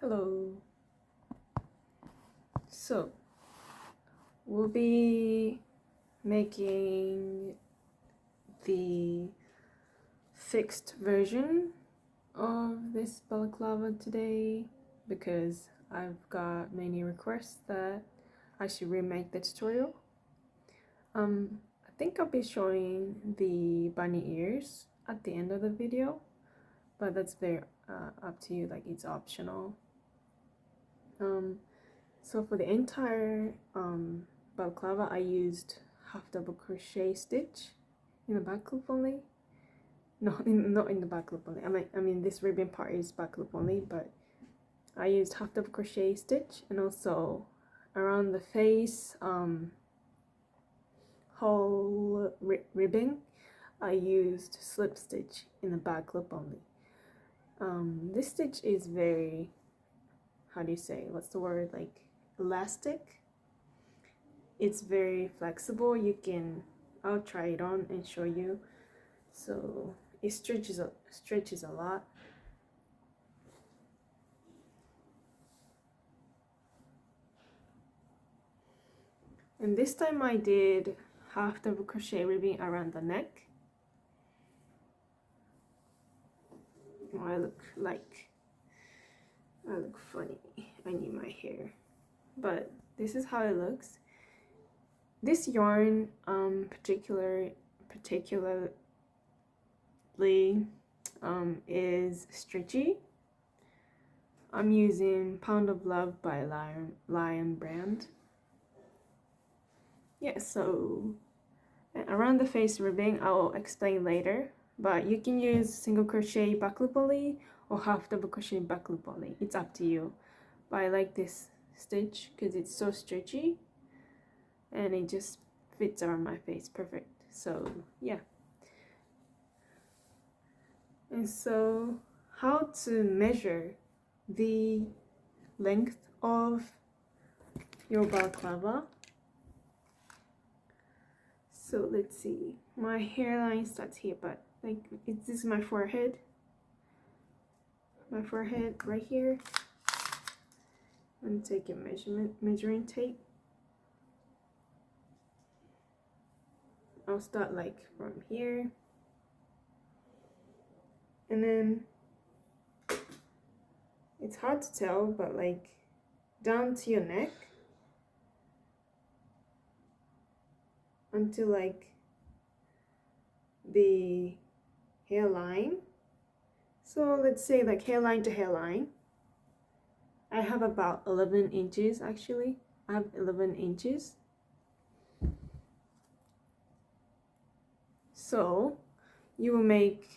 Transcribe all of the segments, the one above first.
Hello. So, we'll be making the fixed version of this balaclava today because I've got many requests that I should remake the tutorial. I think I'll be showing the bunny ears at the end of the video, but that's very up to you, like it's optional. So for the entire balaclava, I used half double crochet stitch in the back loop only. Not in the back loop only. I mean this ribbon part is back loop only, but I used half double crochet stitch, and also around the face whole ribbon, I used slip stitch in the back loop only. This stitch is very, how do you say, what's the word, like elastic. It's very flexible. I'll try it on and show you. So it stretches a lot. And this time I did half double crochet ribbing around the neck. Oh, I look funny. I need my hair, but this is how it looks. This yarn particularly is stretchy. I'm using Pound of Love by Lion brand. Yeah, so around the face ribbing I'll explain later, but you can use single crochet back loop only or half double crochet back loop only. It's up to you. But I like this stitch because it's so stretchy and it just fits around my face perfect. So yeah. And so how to measure the length of your balaclava. So let's see, my hairline starts here, but like this is my forehead right here. I'm gonna take a measuring tape. I'll start like from here, and then it's hard to tell, but like down to your neck until like the hairline. So let's say like hairline to hairline, I have about 11 inches actually. I have 11 inches. So you will make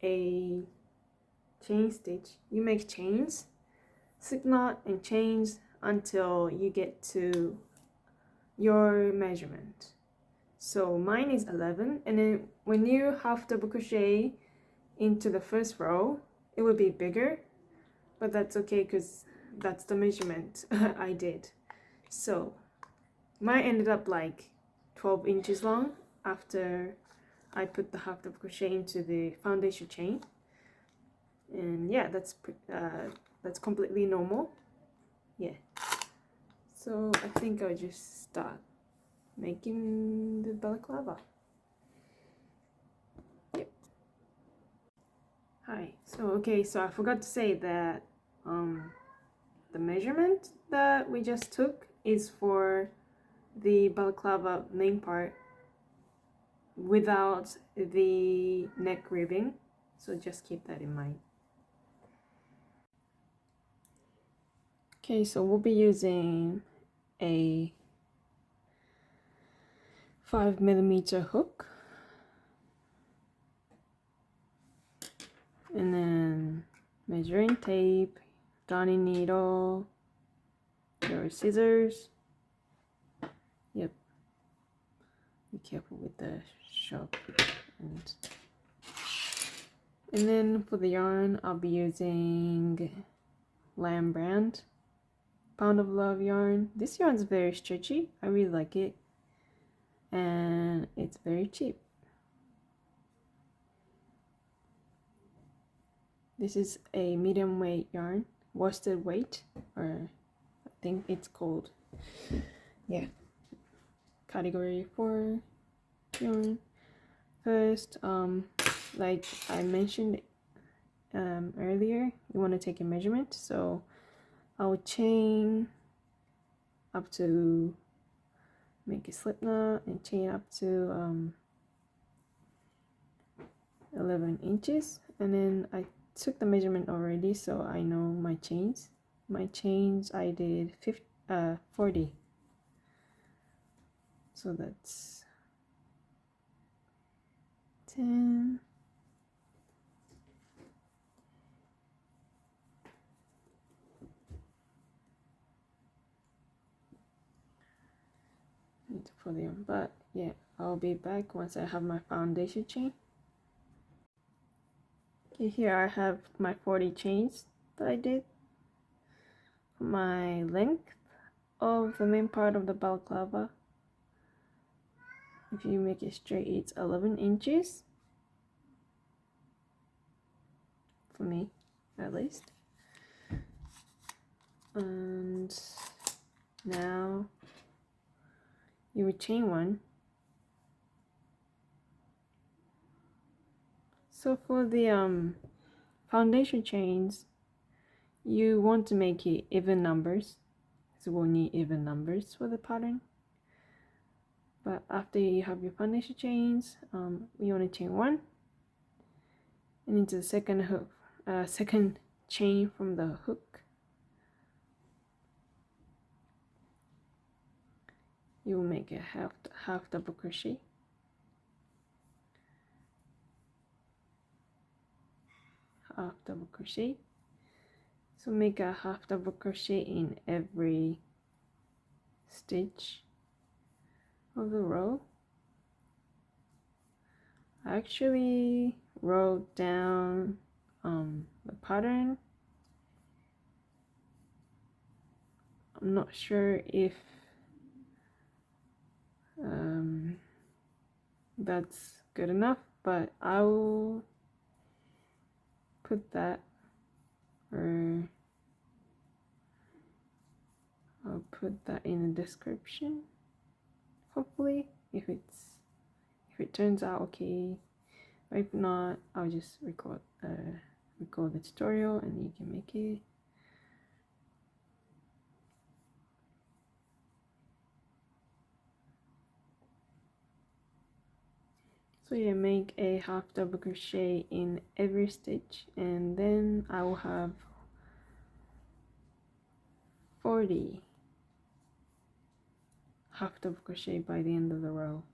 a chain stitch. You make chains, slip knot and chains until you get to your measurement. So mine is 11, and then when you half double crochet into the first row, it will be bigger, but that's okay because that's the measurement I did. So mine ended up like 12 inches long after I put the half double crochet into the foundation chain. And yeah, that's completely normal. Yeah, so I think I'll just start making the balaclava. Yep. Hi. So I forgot to say that the measurement that we just took is for the balaclava main part without the neck ribbing, so just keep that in mind. Okay, so we'll be using a 5mm hook, and then measuring tape, darning needle, your scissors. Yep, be careful with the sharp end. And then for the yarn, I'll be using Lamb brand Pound of Love yarn. This yarn is very stretchy. I really like it, and it's very cheap. This is a medium weight yarn, worsted weight, or I think it's called, yeah, category 4 yarn. First, like I mentioned earlier, you want to take a measurement. So I would chain up to, make a slip knot and chain up to 11 inches, and then I took the measurement already, so I know my chains. My chains, I did 40, so that's 10, need to put it on, but yeah, I'll be back once I have my foundation chain. Okay, here I have my 40 chains that I did. My length of the main part of the balaclava, if you make it straight, it's 11 inches for me, at least. And now you would chain one. So for the foundation chains, you want to make it even numbers, so we'll need even numbers for the pattern. But after you have your foundation chains, you want to chain one, and into the second hook, second chain from the hook, you will make a half double crochet. Half double crochet. So make a half double crochet in every stitch of the row. I actually wrote down the pattern. I'm not sure if that's good enough, but I will put that, or I'll put that in the description, hopefully, if it turns out okay. Or if not, I'll just record the tutorial and you can make it. So yeah, make a half double crochet in every stitch, and then I will have 40 half double crochet by the end of the row.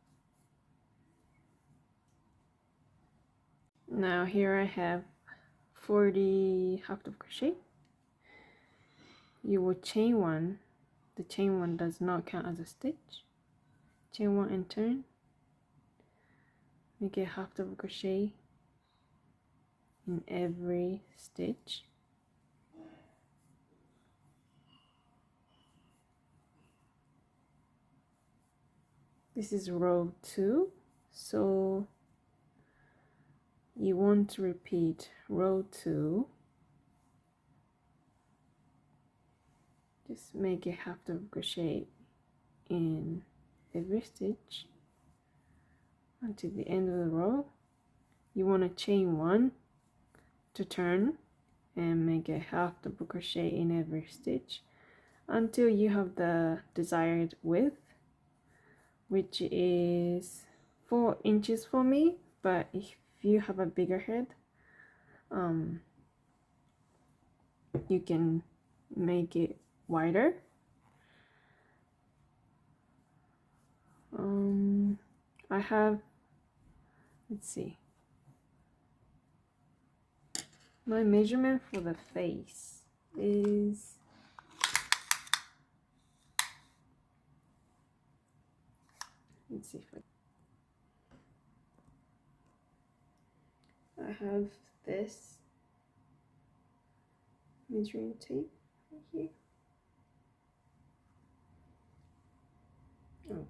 Now here I have 40 half double crochet. You will chain one. The chain one does not count as a stitch. Chain one and turn. Make a half double crochet in every stitch. This is row 2, so you want to repeat row 2. Just make a half double crochet in every stitch until the end of the row. You want to chain one to turn and make a half double crochet in every stitch until you have the desired width, which is 4 inches for me, but if you have a bigger head, you can make it wider. I have, let's see, my measurement for the face is let's see if I have this measuring tape right here. Oh.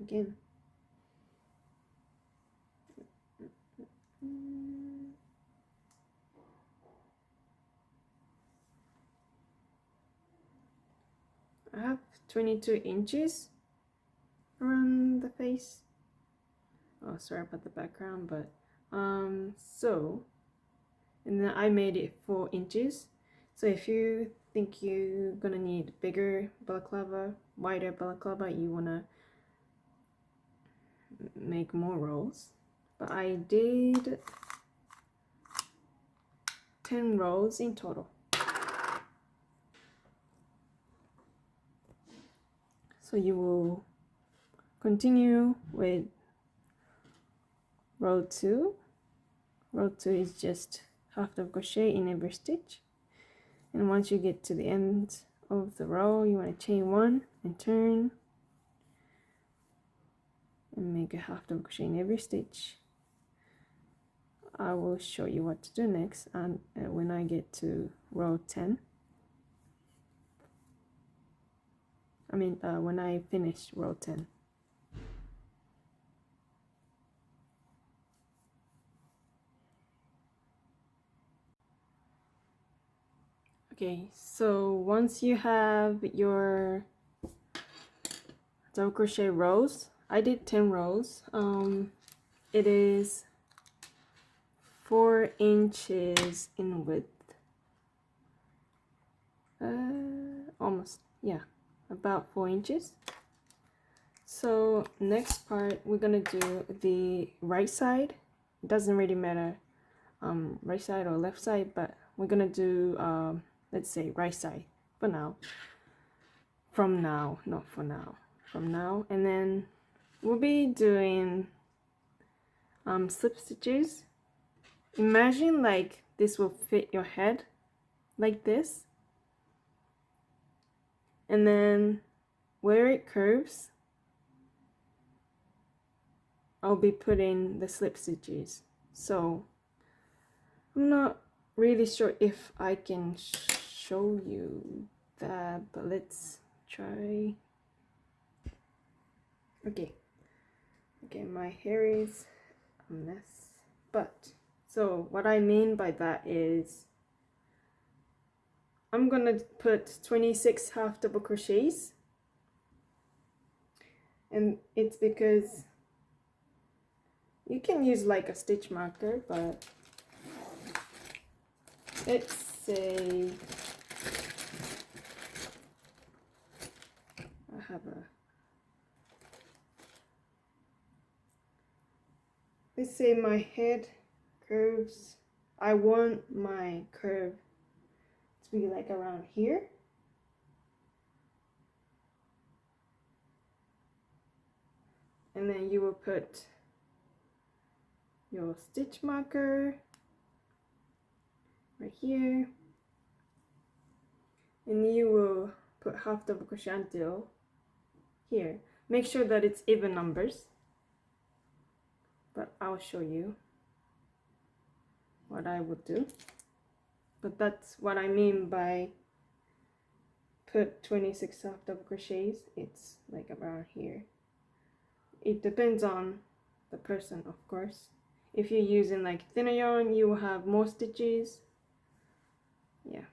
again. I have 22 inches around the face. Oh, sorry about the background, but so, and then I made it 4 inches. So if you think you're gonna need bigger balaclava, wider balaclava, you wanna make more rows. But I did 10 rows in total. So you will continue with row 2. Row 2 is just half double crochet in every stitch, and once you get to the end of the row, you want to chain 1 and turn and make a half double crochet in every stitch. I will show you what to do next and when I get to row 10. When I finish row 10. Okay, so once you have your double crochet rows, I did 10 rows. It is 4 inches in width. Almost, yeah, about 4 inches. So next part, we're gonna do the right side. It doesn't really matter right side or left side, but we're gonna do let's say right side for now. From now, not for now. From now, and then we'll be doing slip stitches. Imagine like this will fit your head like this, and then where it curves, I'll be putting the slip stitches. So I'm not really sure if I can show you that, but let's try. Okay, my hair is a mess, but so what I mean by that is I'm gonna put 26 half double crochets, and it's because you can use like a stitch marker, but let's say I have a, let's say my head curves. I want my curve to be like around here. And then you will put your stitch marker right here, and you will put half double crochet until here. Make sure that it's even numbers, but I'll show you what I would do. But that's what I mean by put 26 half double crochets. It's like around here. It depends on the person, of course. If you're using like thinner yarn, you will have more stitches. Yeah.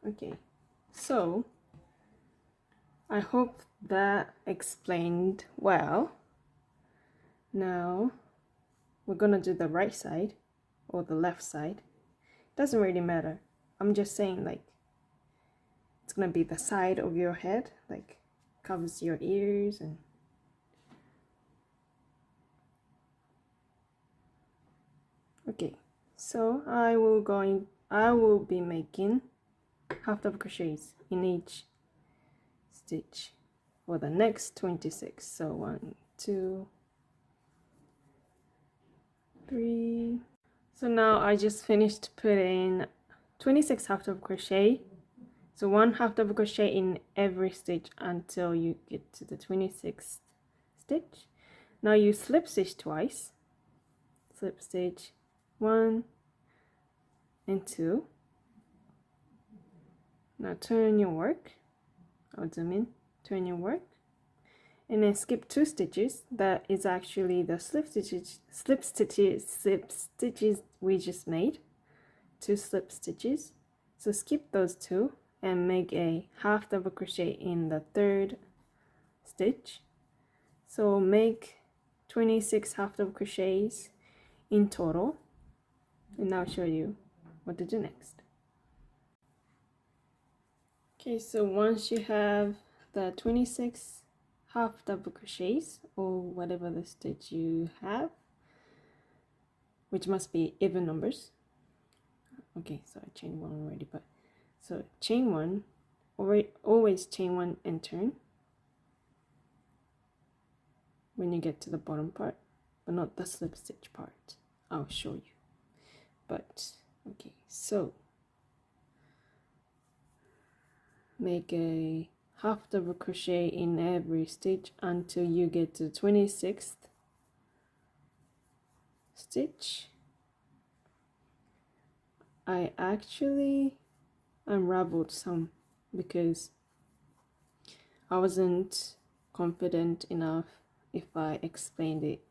Okay, so I hope that explained well. Now we're gonna do the right side or the left side. Doesn't really matter. I'm just saying like it's gonna be the side of your head, like covers your ears and okay. So I will be making half double crochets in each stitch for the next 26. So 1, 2, 3. So now I just finished putting 26 half double crochet. So 1 half double crochet in every stitch until you get to the 26th stitch. Now you slip stitch twice. Slip stitch 1 and 2. Now turn your work I'll zoom in, turn your work, and then skip 2 stitches. That is actually the slip stitches we just made. 2 slip stitches. So skip those 2 and make a half double crochet in the 3rd stitch. So make 26 half double crochets in total, and I'll show you what to do next. Okay, so once you have the 26 half double crochets, or whatever the stitch you have, which must be even numbers. Okay, so I chained 1 already, but so chain 1, always chain 1 and turn when you get to the bottom part, but not the slip stitch part. I'll show you. But okay, so make a half double crochet in every stitch until you get to 26th stitch. I actually unraveled some because I wasn't confident enough if I explained it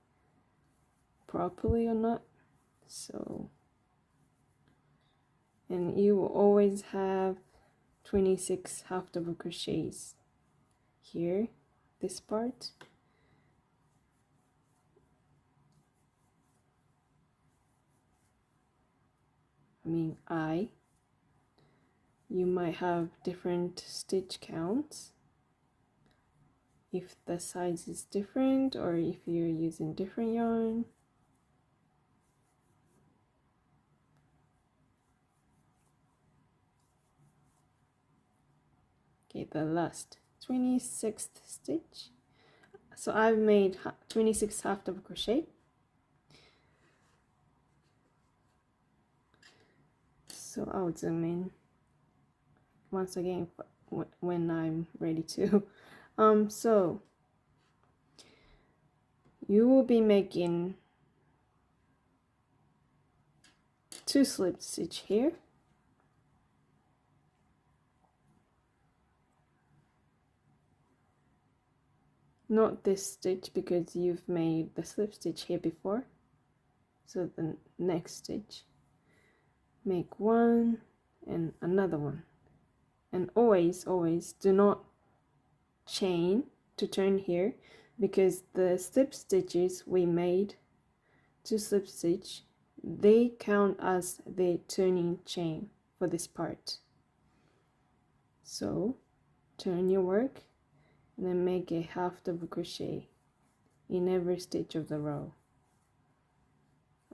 properly or not. So, and you will always have 26 half double crochets here, this part. You might have different stitch counts if the size is different or if you're using different yarn. Okay, the last 26th stitch. So I've made 26 half double crochet. So I'll zoom in once again when I'm ready to. So you will be making 2 slip stitch here, not this stitch because you've made the slip stitch here before. So the next stitch, make 1 and another one, and always do not chain to turn here because the slip stitches we made, 2 slip stitch, they count as the turning chain for this part. So turn your work and then make a half double crochet in every stitch of the row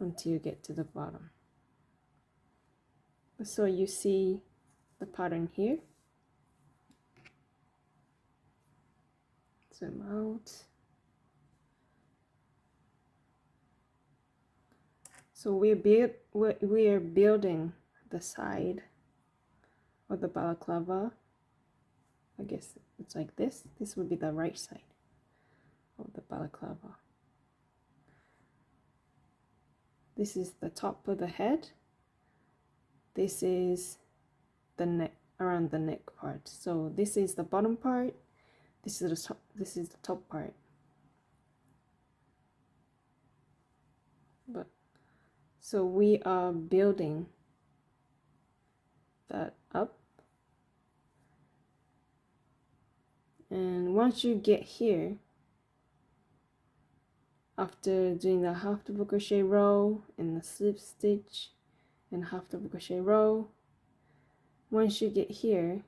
until you get to the bottom. So you see the pattern here. Zoom out. So we are building the side of the balaclava. I guess it's like this. This would be the right side of the balaclava. This is the top of the head. This is the neck, around the neck part. So this is the bottom part. This is the top. This is the top part. But so we are building that up. And once you get here, after doing the half double crochet row and the slip stitch and half double crochet row, once you get here,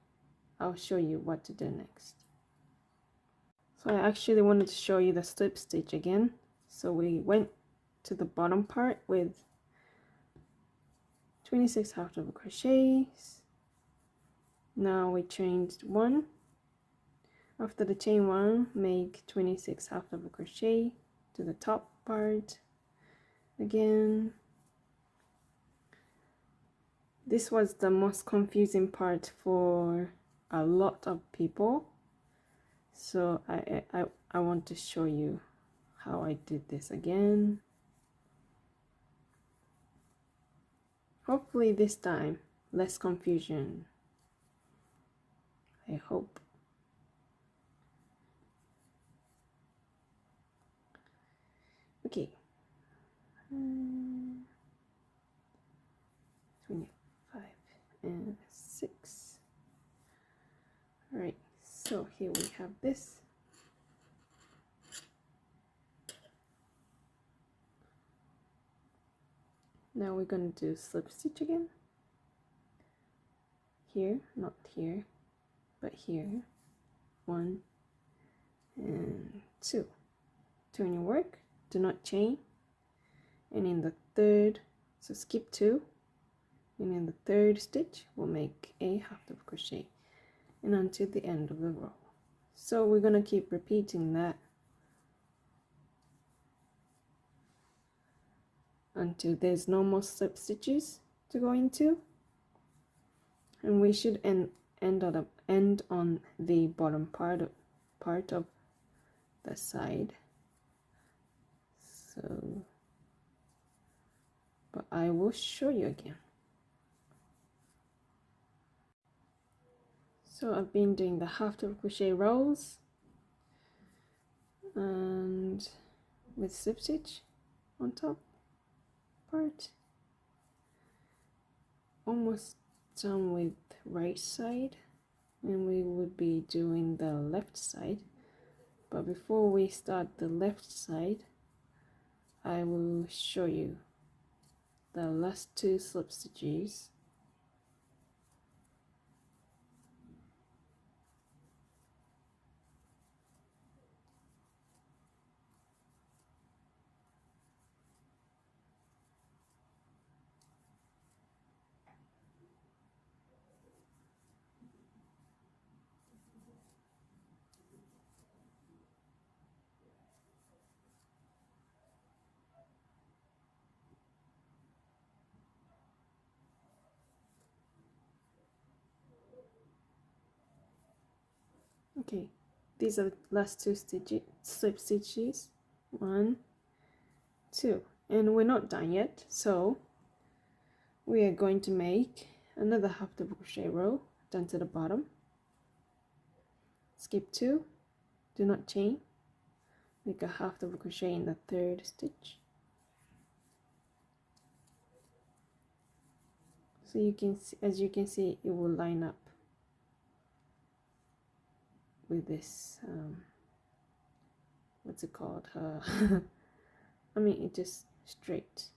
I'll show you what to do next. So I actually wanted to show you the slip stitch again. So we went to the bottom part with 26 half double crochets. Now we chained 1. After the chain 1, make 26 half double crochet to the top part again. This was the most confusing part for a lot of people, so I want to show you how I did this again. Hopefully this time less confusion, I hope. Okay. 25 and 6. All right, so here we have this. Now we're going to do slip stitch again. Here, not here, but here. 1 and 2. Turn your work, do not chain. And in the third, so skip 2. And in the third stitch, we'll make a half double crochet and until the end of the row. So we're going to keep repeating that until there's no more slip stitches to go into, and we should end on the bottom part of the side. So, but I will show you again. So I've been doing the half double crochet rows and with slip stitch on top part. Almost done with right side, and we would be doing the left side. But before we start the left side, I will show you the last 2 slip stitches. Okay, these are the last 2 slip stitches. 1, 2, and we're not done yet, so we are going to make another half double crochet row down to the bottom. Skip 2, do not chain, make a half double crochet in the third stitch. So you can see, as you can see, it will line up with this what's it called, I mean, it just straight.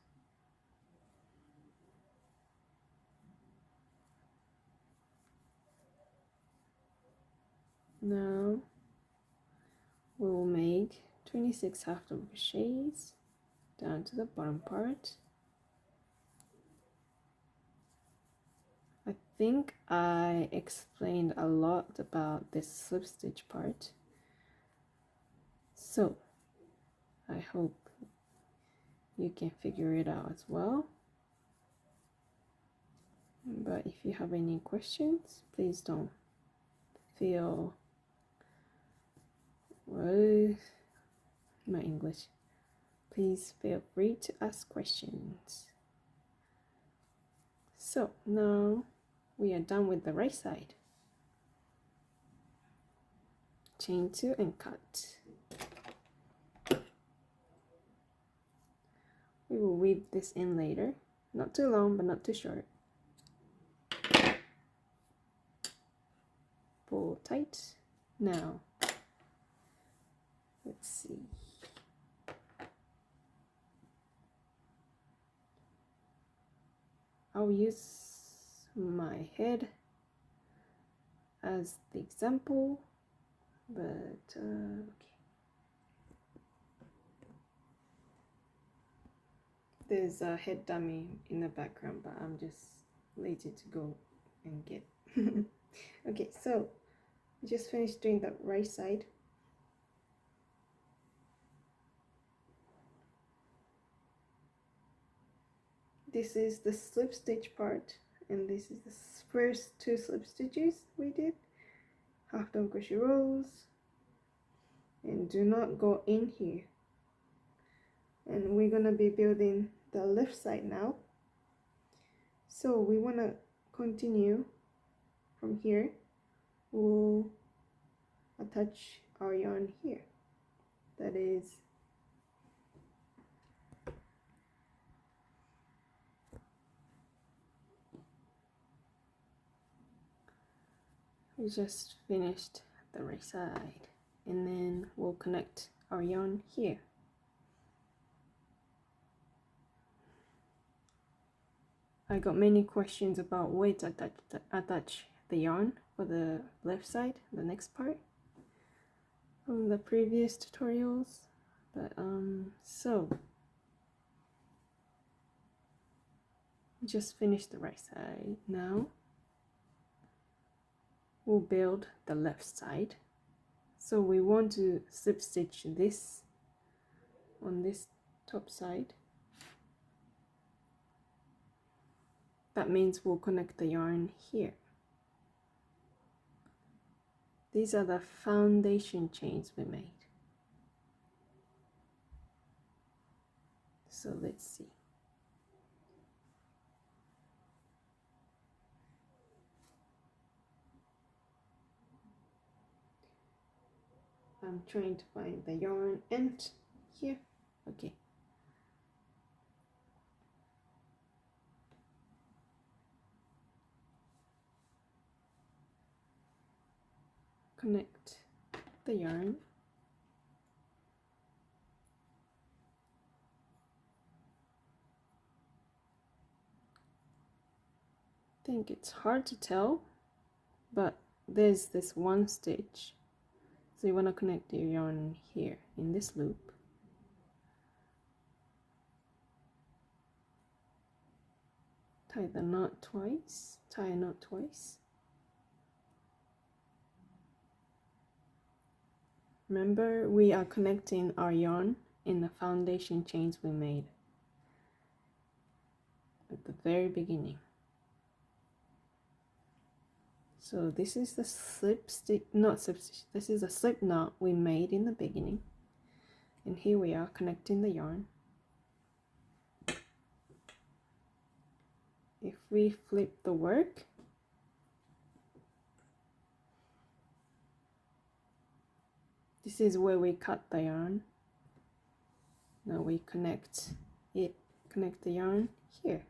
Now we will make 26 half double crochets down to the bottom part. I think I explained a lot about this slip stitch part, so I hope you can figure it out as well. But if you have any questions, please don't feel, well, my English, please feel free to ask questions. So now we are done with the right side. Chain 2 and cut. We will weave this in later, not too long but not too short. Pull tight. Now let's see. I'll use my head as the example, but okay. There's a head dummy in the background, but I'm just lazy to go and get. Okay, so I just finished doing the right side. This is the slip stitch part, and this is the first 2 slip stitches we did. Half double crochet rows, and do not go in here. And we're gonna be building the left side now, so we want to continue from here. We'll attach our yarn here, that is We just finished the right side, and then we'll connect our yarn here. I got many questions about where to attach the yarn for the left side, the next part, from the previous tutorials. But so we just finished the right side. Now we'll build the left side. So we want to slip stitch this on this top side. That means we'll connect the yarn here. These are the foundation chains we made. So let's see. I'm trying to find the yarn end here. Okay. Connect the yarn. I think it's hard to tell, but there's this one stitch. So you want to connect your yarn here in this loop. Tie the knot twice, tie a knot twice. Remember, we are connecting our yarn in the foundation chains we made at the very beginning. So this is the slip stitch, not slip stitch, this is a slip knot we made in the beginning. And here we are connecting the yarn. If we flip the work, this is where we cut the yarn. Now we connect the yarn here.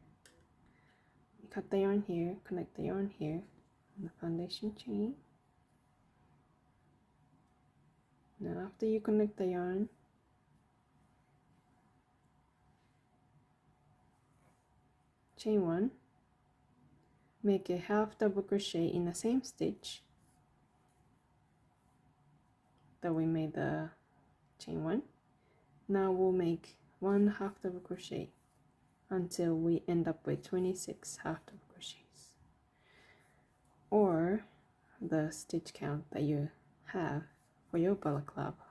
We cut the yarn here, connect the yarn here on the foundation chain. Now after you connect the yarn, chain one, make a half double crochet in the same stitch that we made the chain one. Now we'll make one half double crochet until we end up with 26 half double crochets, or the stitch count that you have for your balaclava.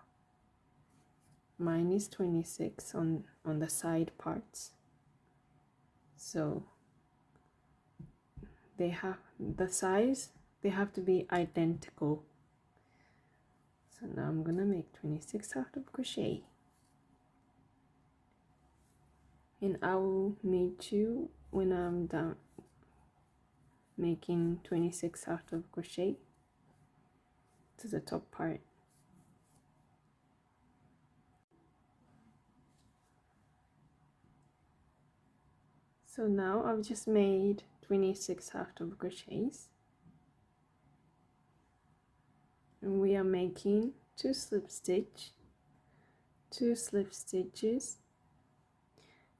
Mine is 26 on the side parts, so they have the size, they have to be identical. So now I'm gonna make 26 half double crochet, and I will meet you when I'm done making 26 half double crochet to the top part. So now I've just made 26 half double crochets, and we are making two slip stitches,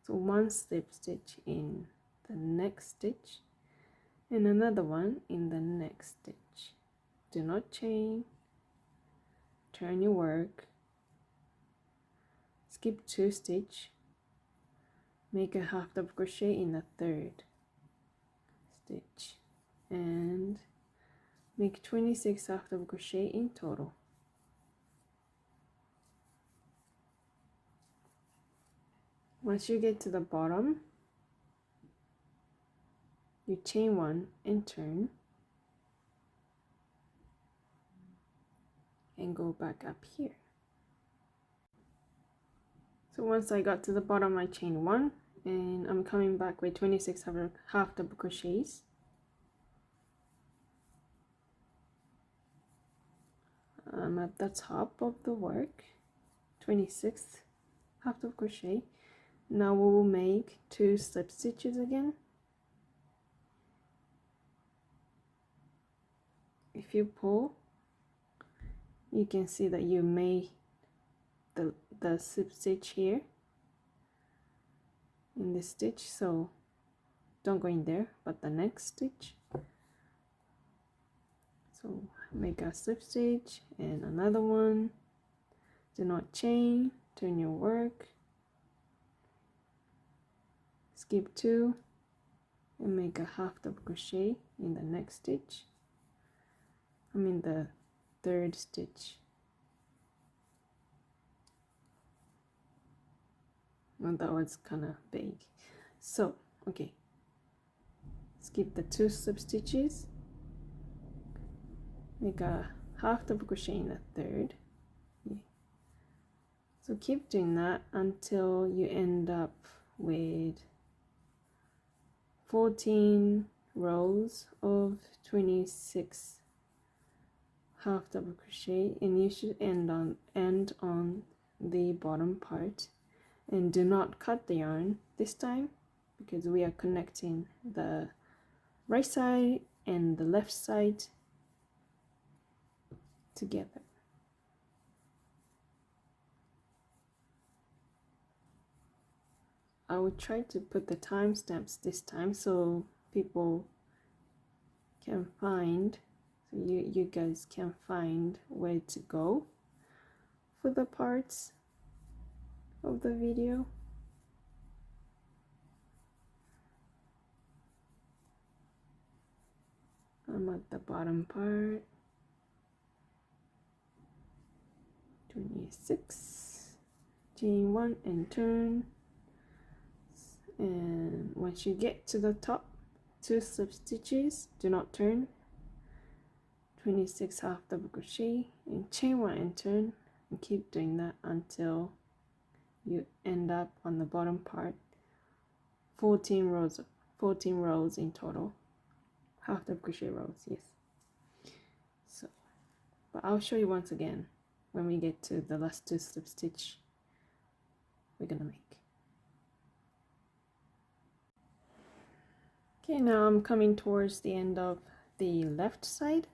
so one slip stitch in the next stitch and another one in the next stitch. Do not chain, turn your work, skip 2 stitch, make a half double crochet in the third stitch, and make 26 half double crochet in total. Once you get to the bottom, you chain 1 and turn and go back up here. So once I got to the bottom, I chain 1 and I'm coming back with 26 half double crochets. I'm at the top of the work, 26th half double crochet. Now we will make 2 slip stitches again. if you pull, you can see that you made the slip stitch here in this stitch, so don't go in there, but the next stitch. So make a slip stitch and another one. Do not chain, turn your work, skip 2 and make a half double crochet in the next stitch. I mean the third stitch. Well, that was kind of big. So okay, skip the 2 slip stitches, make a half double crochet in the third. So keep doing that until you end up with 14 rows of 26 half double crochet, and you should end on the bottom part. And do not cut the yarn this time, because we are connecting the right side and the left side together. I will try to put the timestamps this time so people can find, so you guys can find where to go for the parts of the video. I'm at the bottom part, 26, chain 1 and turn. And once you get to the top, 2 slip stitches, do not turn, 26 half double crochet and chain 1 and turn, and keep doing that until you end up on the bottom part. 14 rows in total, half double crochet rows, yes. So but I'll show you once again when we get to the last 2 slip stitch we're gonna make. Okay, now I'm coming towards the end of the left side.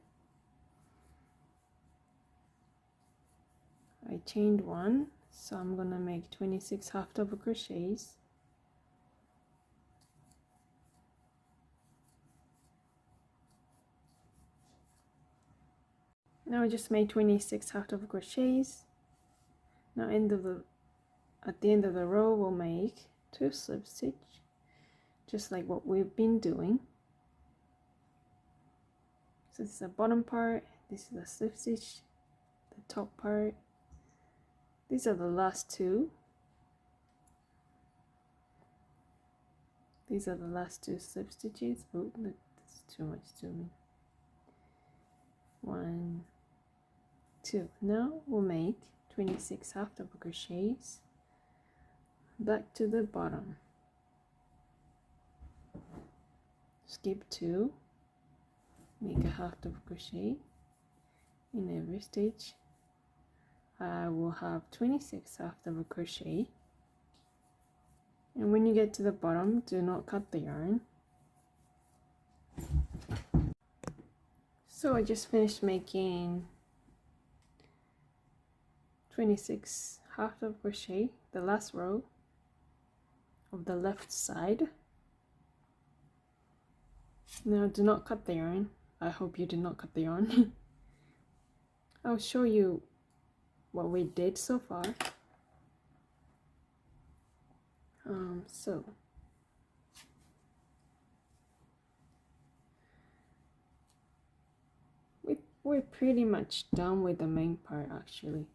I chained 1, so I'm gonna make 26 half double crochets. Now I just made 26 half double crochets. Now at the end of the row we'll make 2 slip stitch, just like what we've been doing. So this is the bottom part, this is the slip stitch, the top part. These are the last 2. These are the last 2 slip stitches. Oh, that's too much zooming. 1, 2. Now we'll make 26 half double crochets back to the bottom. Skip 2, make a half double crochet in every stitch. I will have 26 half double crochet, and when you get to the bottom, do not cut the yarn. So I just finished making 26 half double crochet, the last row of the left side. Now do not cut the yarn. I hope you did not cut the yarn. I'll show you what we did so far. So we're pretty much done with the main part actually.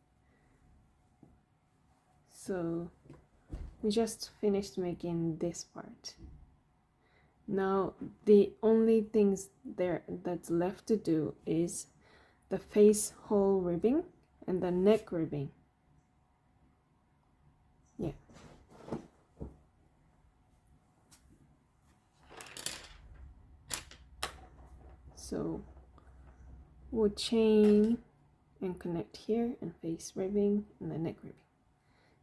So we just finished making this part. Now the only things that's left to do is the face hole ribbing and the neck ribbing. Yeah. So we'll chain and connect here and face ribbing and the neck ribbing.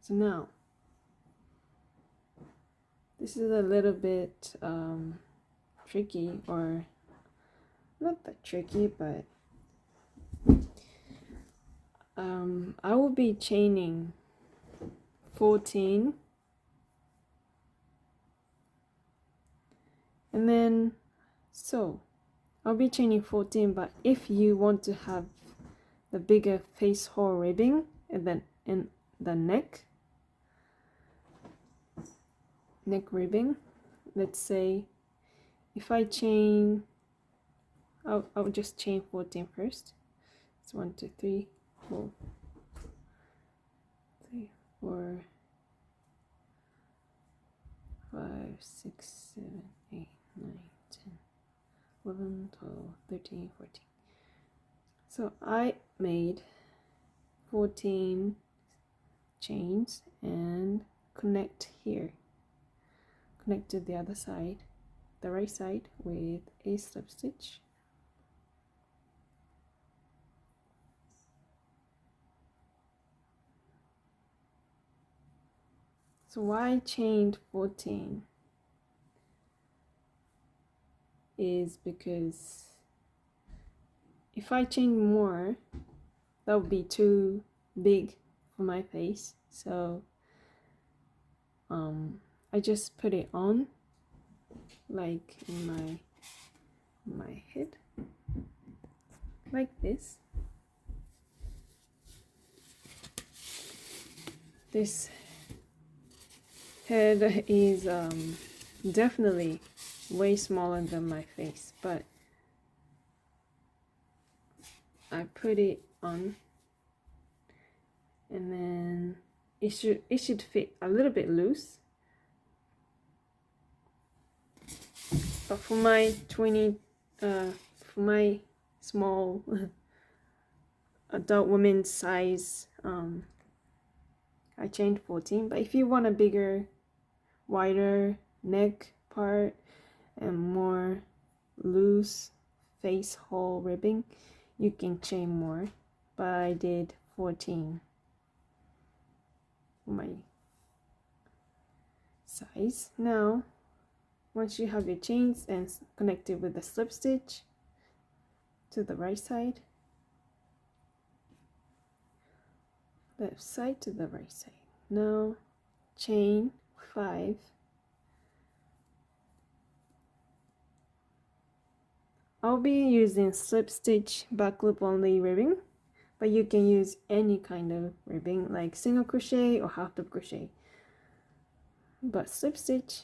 So now this is a little bit tricky, or not that tricky, but I will be chaining 14, and then so I'll be chaining 14, but if you want to have the bigger face hole ribbing and then in the neck ribbing, let's say if I chain, I'll just chain 14 first. It's 1 2 3 4 3 4 5 6 7 8 9 10 11 12 13 14. So I made 14 chains and connect here, connect to the other side, the right side, with a slip stitch. So why I chained 14 is because if I chain more, that would be too big for my face. So I just put it on like in my head like this. This head is definitely way smaller than my face, but I put it on, and then it should fit a little bit loose. But for my for my small adult woman size, I chained 14. But if you want a bigger, wider neck part and more loose face hole ribbing, you can chain more, but I did 14 for my size. Now once you have your chains and connect it with the slip stitch to the right side, left side to the right side, now chain 5. I'll be using slip stitch back loop only ribbing, but you can use any kind of ribbing like single crochet or half double crochet, but slip stitch,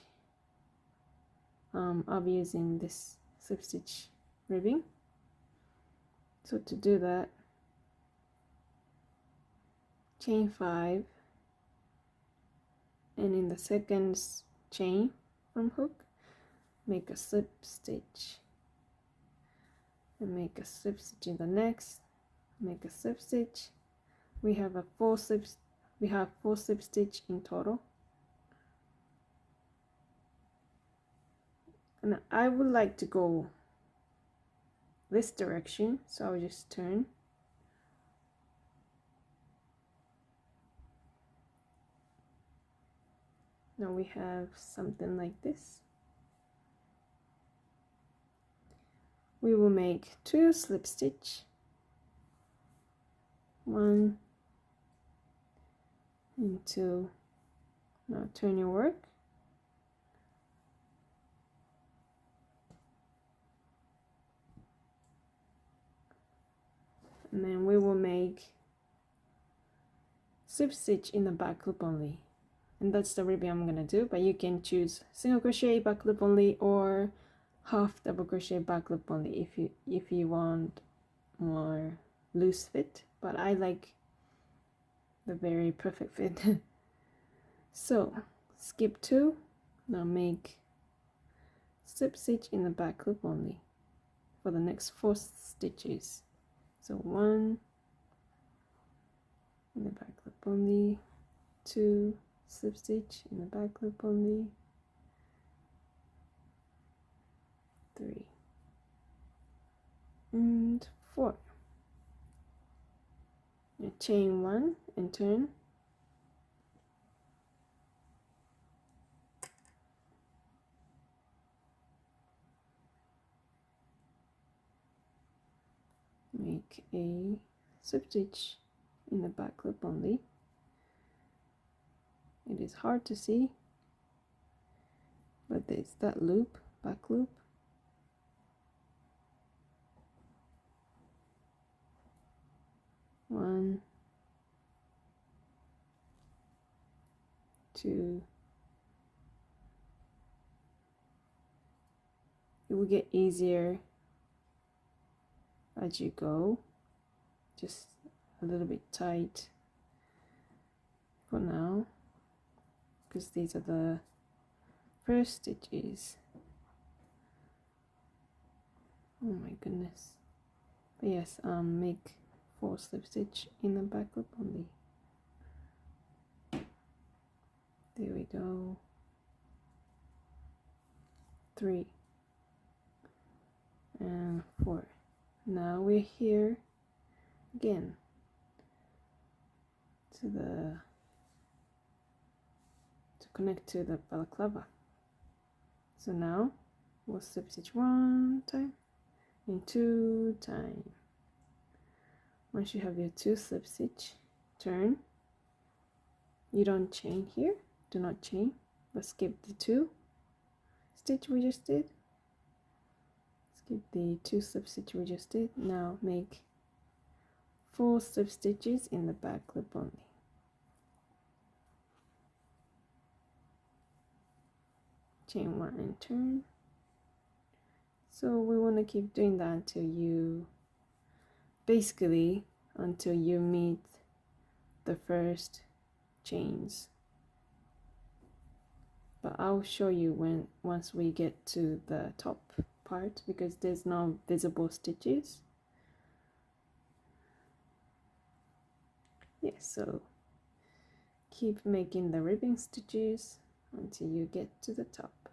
I'll be using this slip stitch ribbing. So to do that, chain 5, and in the second chain from hook, make a slip stitch, and make a slip stitch in the next, make a slip stitch. We have 4 slip stitch in total, and I would like to go this direction, so I'll just turn. Now we have something like this. We will make 2 slip stitch, 1 and 2. Now turn your work, and then we will make slip stitch in the back loop only, and that's the ribbing I'm gonna do. But you can choose single crochet back loop only or half double crochet back loop only if you want more loose fit, but I like the very perfect fit. So skip 2, now make slip stitch in the back loop only for the next 4 stitches. So 1 in the back loop only, 2 slip stitch in the back loop only, 3 and 4. Now chain 1 and turn, make a slip stitch in the back loop only. It is hard to see, but there's that loop, back loop. One, two. It will get easier as you go, just a little bit tight for now, because these are the first stitches. Oh my goodness. But yes, make 4 slip stitch in the back loop only. There we go. 3 and 4. Now we're here again to connect to the balaclava. So now we'll slip stitch 1 time and 2 times. Once you have your 2 slip stitch, turn. You don't chain here, do not chain, but skip the 2 stitch we just did. Skip the 2 slip stitch we just did. Now make 4 slip stitches in the back loop only. Chain 1 and turn. So we want to keep doing that until you meet the first chains. But I'll show you once we get to the top part, because there's no visible stitches. Yes, so keep making the ribbing stitches until you get to the top.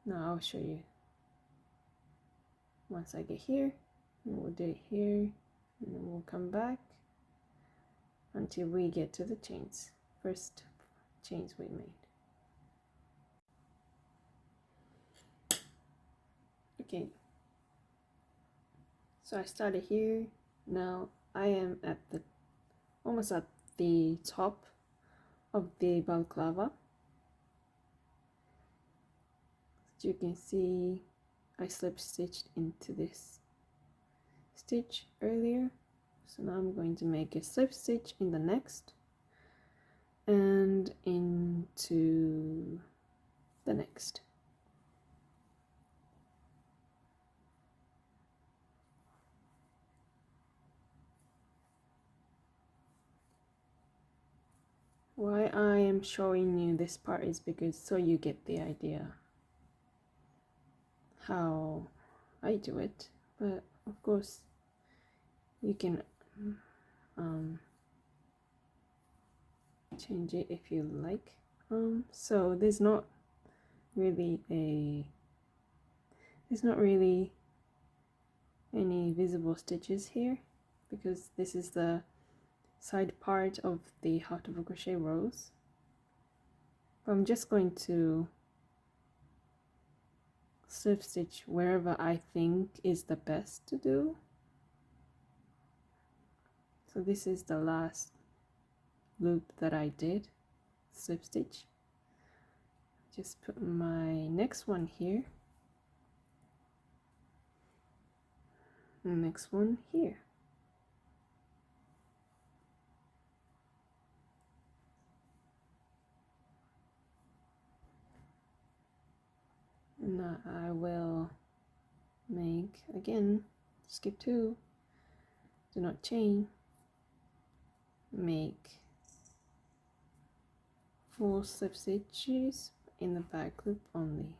Now I'll show you. Once I get here, we'll do it here, and then we'll come back until we get to the chains, first chains we made. Okay, so I started here. Now I am at almost at the top of the balaclava. As you can see, I slip stitched into this stitch earlier, so now I'm going to make a slip stitch in the next and into the next. Why I am showing you this part is because so you get the idea how I do it, but of course you can change it if you like. So there's not really any visible stitches here, because this is the side part of the heart of a crochet rows. But I'm just going to slip stitch wherever I think is the best to do. So this is the last loop that I did, slip stitch. Just put my next one here, and next one here. And now I will make, again, skip 2, do not chain, make 4 slip stitches in the back loop only.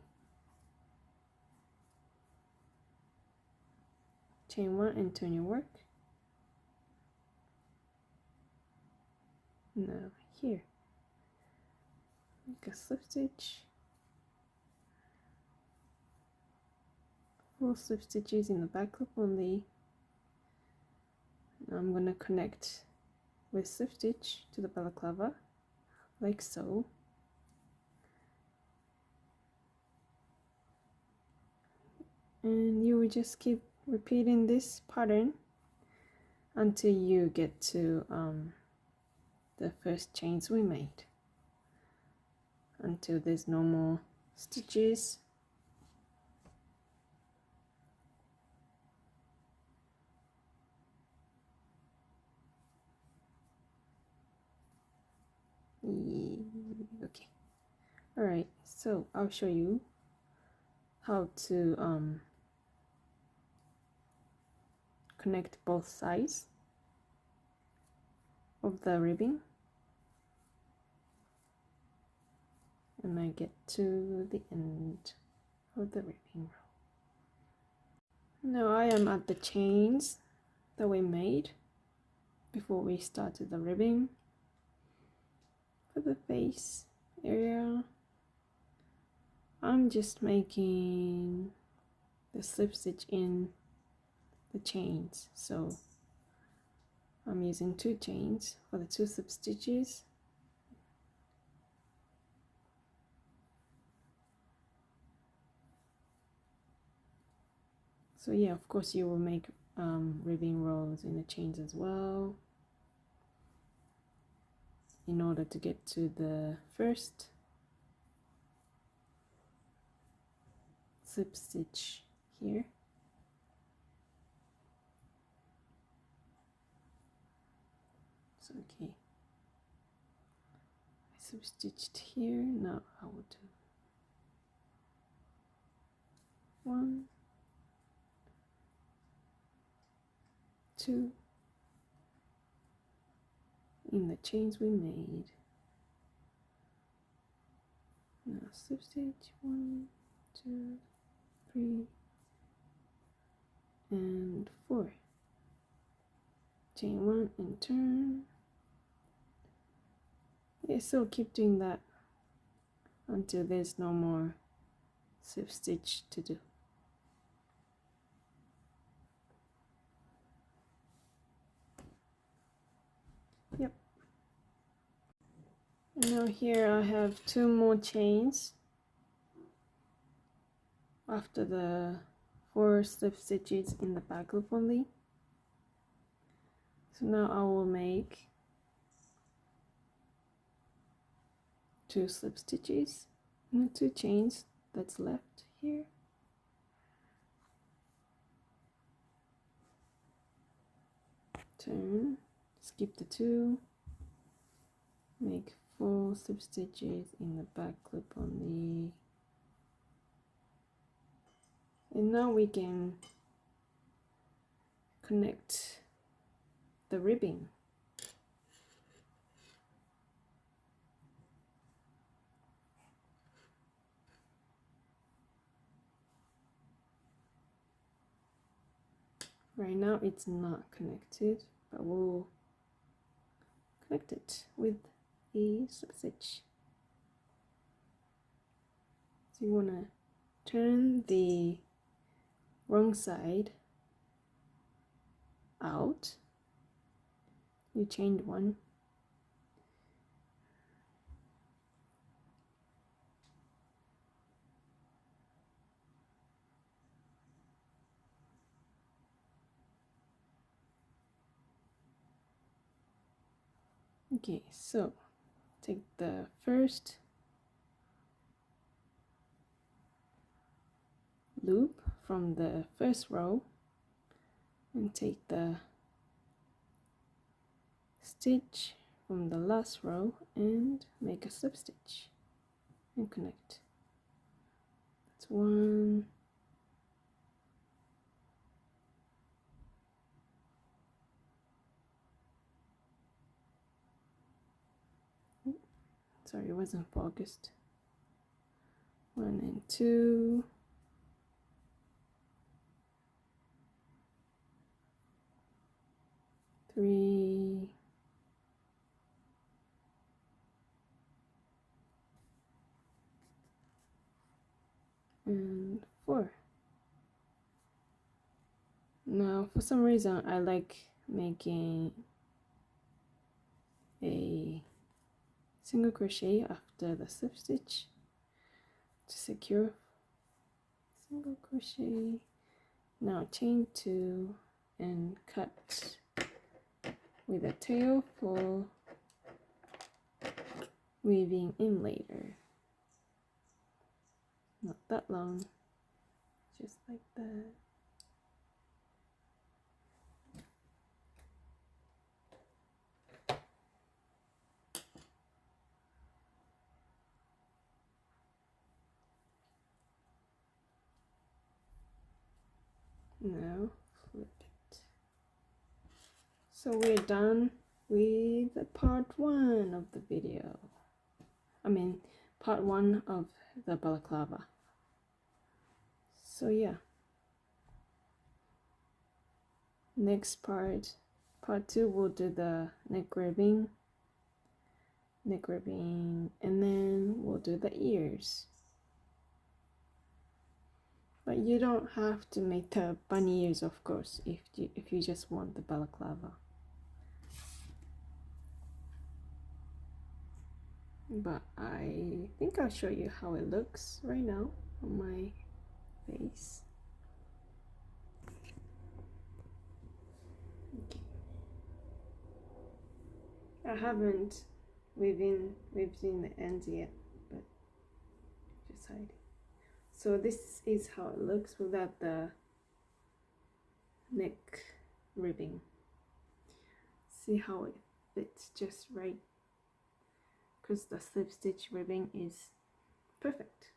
Chain 1 and turn your work. Now here, make a slip stitch, 4 slip stitches in the back loop only. Now I'm going to connect with slip stitch to the balaclava like so. And you will just keep repeating this pattern until you get to the first chains we made, until there's no more stitches. Okay, all right, so I'll show you how to connect both sides of the ribbing, and I get to the end of the ribbing row. Now I am at the chains that we made before we started the ribbing. For the face area, I'm just making the slip stitch in the chains, so I'm using 2 chains for the 2 slip stitches. So yeah, of course you will make ribbing rows in the chains as well, in order to get to the first slip stitch here. So okay, I slip stitched here. Now I will do 1, 2 in the chains we made. Now slip stitch 1, 2, 3, and 4. Chain 1 and turn. Yeah, so keep doing that until there's no more slip stitch to do. Yep. Now here I have 2 more chains after the 4 slip stitches in the back loop only. So now I will make 2 slip stitches and 2 chains that's left here. Turn, skip the 2, make 4 slip stitches in the back loop only. And now we can connect the ribbing. Right now it's not connected, but we'll connect it with a slip stitch. So you want to turn the wrong side out. You chained 1. Okay, so take the first loop from the first row and take the stitch from the last row and make a slip stitch and connect. That's 1, sorry, it wasn't focused. 1 and 2, 3, and 4. Now for some reason I like making a single crochet after the slip stitch to secure. Single crochet, now chain 2 and cut with a tail for weaving in later. Not that long, just like that. Now flip it. So we're done with part 1 of the video. Part 1 of the balaclava. So yeah. Next part 2, we'll do the neck ribbing, and then we'll do the ears. But you don't have to make the bunny ears, of course, if you just want the balaclava. But I think I'll show you how it looks right now on my face. Okay. I haven't weaved in the ends yet, but just hiding. So this is how it looks without the neck ribbing. See how it fits just right, because the slip stitch ribbing is perfect.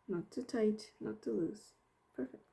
Not too tight, not too loose. Perfect.